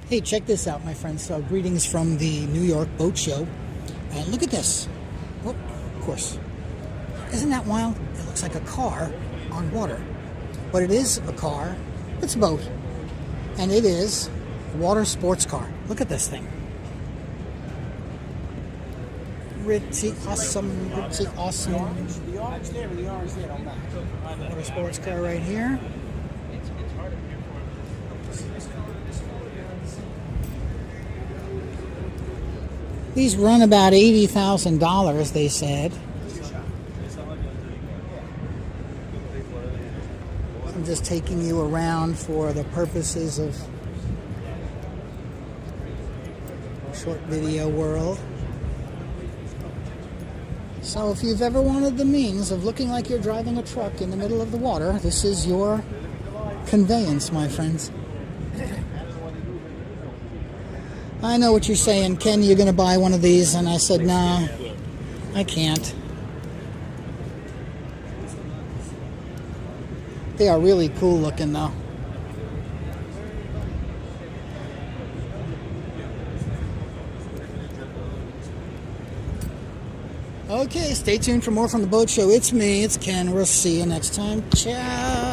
Hey, check this out, my friends. So, greetings from the New York Boat Show. And look at this. Oh, of course. Isn't that wild? It looks like a car on water. But it is a car. It's a boat. And it is a Watersports Car. Look at this thing. Pretty awesome. Pretty awesome. The orange there and the orange there don't match. Watersports Car right here. These run about $80,000, they said. I'm just taking you around for the purposes of short video world. So if you've ever wanted the means of looking like you're driving a truck in the middle of the water, this is your conveyance, my friends. I know what you're saying, Ken, you're going to buy one of these, and I said, no, I can't. They are really cool looking, though. Okay, stay tuned for more from the Boat Show. It's me, it's Ken. We'll see you next time. Ciao.